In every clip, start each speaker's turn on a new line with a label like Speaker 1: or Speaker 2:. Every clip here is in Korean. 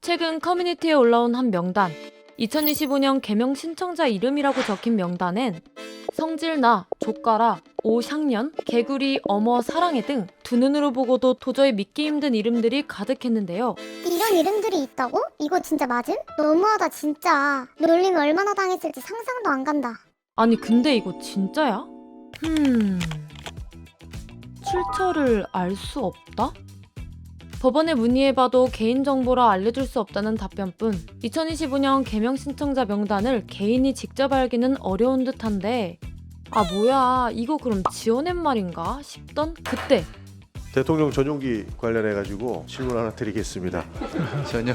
Speaker 1: 최근 커뮤니티에 올라온 한 명단. 2025년 개명 신청자 이름이라고 적힌 명단엔 성질나, 조까라, 오샹년, 개구리, 어머, 사랑해 등 두 눈으로 보고도 도저히 믿기 힘든 이름들이 가득했는데요.
Speaker 2: 이런 이름들이 있다고? 이거 진짜 맞음? 너무하다 진짜. 놀림 얼마나 당했을지 상상도 안 간다.
Speaker 1: 아니 근데 이거 진짜야? 출처를 알 수 없다? 법원에 문의해봐도 개인정보라 알려줄 수 없다는 답변뿐 2025년 개명 신청자 명단을 개인이 직접 알기는 어려운 듯한데 아 뭐야 이거 그럼 지어낸 말인가 싶던 그때
Speaker 3: 대통령 전용기 관련해가지고 질문 하나 드리겠습니다.
Speaker 4: 전혀.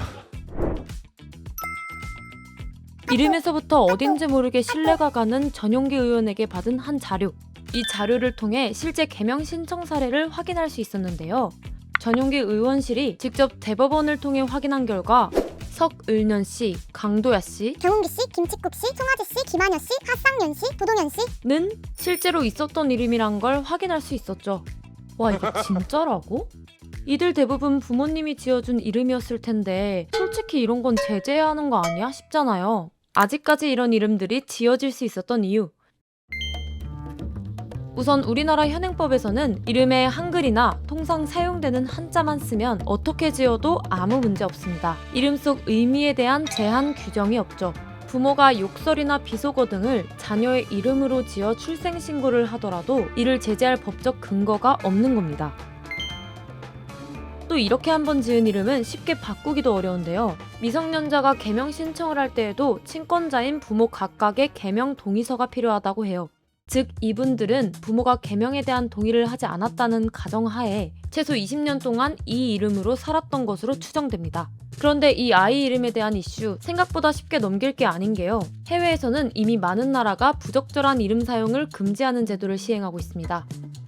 Speaker 1: 이름에서부터 어딘지 모르게 신뢰가 가는 전용기 의원에게 받은 한 자료. 이 자료를 통해 실제 개명 신청 사례를 확인할 수 있었는데요. 전용기 의원실이 직접 대법원을 통해 확인한 결과 석을년 씨, 강도야
Speaker 2: 경운기 씨, 김치국 씨, 송아지 씨, 김한여 씨, 하쌍년 씨, 부동현 씨.
Speaker 1: 씨는 실제로 있었던 이름이란 걸 확인할 수 있었죠. 와 이게 진짜라고? 이들 대부분 부모님이 지어준 이름이었을 텐데 솔직히 이런 건 제재해야 하는 거 아니야 싶잖아요. 아직까지 이런 이름들이 지어질 수 있었던 이유. 우선 우리나라 현행법에서는 이름에 한글이나 통상 사용되는 한자만 쓰면 어떻게 지어도 아무 문제 없습니다. 이름 속 의미에 대한 제한 규정이 없죠. 부모가 욕설이나 비속어 등을 자녀의 이름으로 지어 출생신고를 하더라도 이를 제재할 법적 근거가 없는 겁니다. 또 이렇게 한번 지은 이름은 쉽게 바꾸기도 어려운데요. 미성년자가 개명 신청을 할 때에도 친권자인 부모 각각의 개명 동의서가 필요하다고 해요. 즉 이분들은 부모가 개명에 대한 동의를 하지 않았다는 가정하에 최소 20년 동안 이 이름으로 살았던 것으로 추정됩니다. 그런데 이 아이 이름에 대한 이슈 생각보다 쉽게 넘길 게 아닌 게요. 해외에서는 이미 많은 나라가 부적절한 이름 사용을 금지하는 제도를 시행하고 있습니다.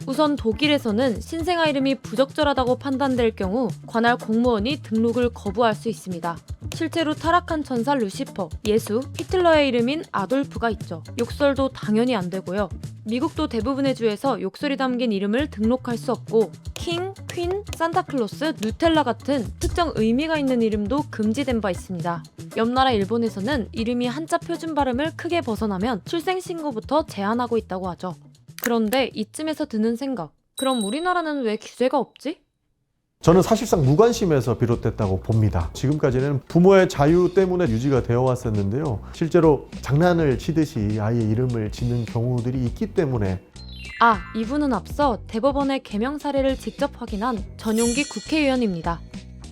Speaker 1: 우선 독일에서는 신생아 이름이 부적절하다고 판단될 경우 관할 공무원이 등록을 거부할 수 있습니다. 실제로 타락한 천사 루시퍼, 예수, 히틀러의 이름인 아돌프가 있죠. 욕설도 당연히 안 되고요. 미국도 대부분의 주에서 욕설이 담긴 이름을 등록할 수 없고 킹, 퀸, 산타클로스, 누텔라 같은 특정 의미가 있는 이름도 금지된 바 있습니다. 옆 나라 일본에서는 이름이 한자 표준 발음을 크게 벗어나면 출생신고부터 제한하고 있다고 하죠. 그런데 이쯤에서 드는 생각, 그럼 우리나라는 왜 규제가 없지?
Speaker 3: 저는 사실상 무관심에서 비롯됐다고 봅니다. 지금까지는 부모의 자유 때문에 유지가 되어 왔었는데요. 실제로 장난을 치듯이 아이의 이름을 짓는 경우들이 있기 때문에
Speaker 1: 이분은 앞서 대법원의 개명 사례를 직접 확인한 전용기 국회의원입니다.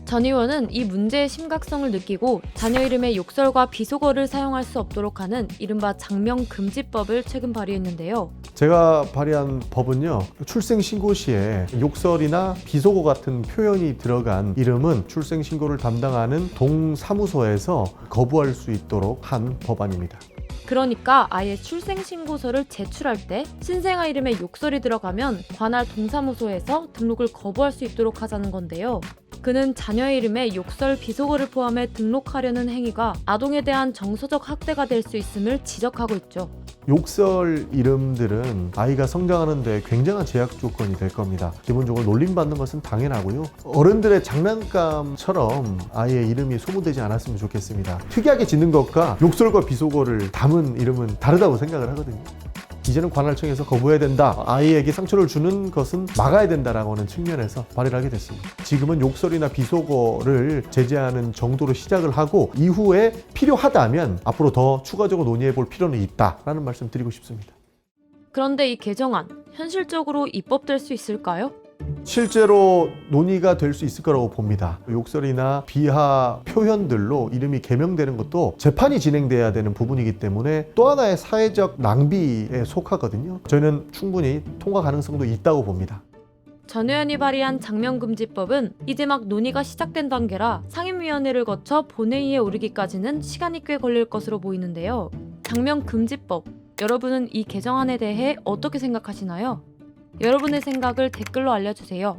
Speaker 1: 전 의원은 이 문제의 심각성을 느끼고 자녀 이름에 욕설과 비속어를 사용할 수 없도록 하는 이른바 장명금지법을 최근 발의했는데요.
Speaker 3: 제가 발의한 법은요, 출생신고 시에 욕설이나 비속어 같은 표현이 들어간 이름은 출생신고를 담당하는 동사무소에서 거부할 수 있도록 한 법안입니다.
Speaker 1: 그러니까 아예 출생신고서를 제출할 때 신생아 이름에 욕설이 들어가면 관할 동사무소에서 등록을 거부할 수 있도록 하자는 건데요. 그는 자녀의 이름에 욕설, 비속어를 포함해 등록하려는 행위가 아동에 대한 정서적 학대가 될 수 있음을 지적하고 있죠.
Speaker 3: 욕설 이름들은 아이가 성장하는 데 굉장한 제약 조건이 될 겁니다. 기본적으로 놀림받는 것은 당연하고요. 어른들의 장난감처럼 아이의 이름이 소모되지 않았으면 좋겠습니다. 특이하게 짓는 것과 욕설과 비속어를 담은 이름은 다르다고 생각을 하거든요. 이제는 관할청에서 거부해야 된다. 아이에게 상처를 주는 것은 막아야 된다라고 하는 측면에서 발의를 하게 됐습니다. 지금은 욕설이나 비속어를 제재하는 정도로 시작을 하고 이후에 필요하다면 앞으로 더 추가적으로 논의해 볼 필요는 있다라는 말씀 드리고 싶습니다.
Speaker 1: 그런데 이 개정안, 현실적으로 입법될 수 있을까요?
Speaker 3: 실제로 논의가 될 수 있을 거라고 봅니다. 욕설이나 비하 표현들로 이름이 개명되는 것도 재판이 진행돼야 되는 부분이기 때문에 또 하나의 사회적 낭비에 속하거든요. 저희는 충분히 통과 가능성도 있다고 봅니다.
Speaker 1: 전 의원이 발의한 장명금지법은 이제 막 논의가 시작된 단계라 상임위원회를 거쳐 본회의에 오르기까지는 시간이 꽤 걸릴 것으로 보이는데요. 장명금지법, 여러분은 이 개정안에 대해 어떻게 생각하시나요? 여러분의 생각을 댓글로 알려주세요.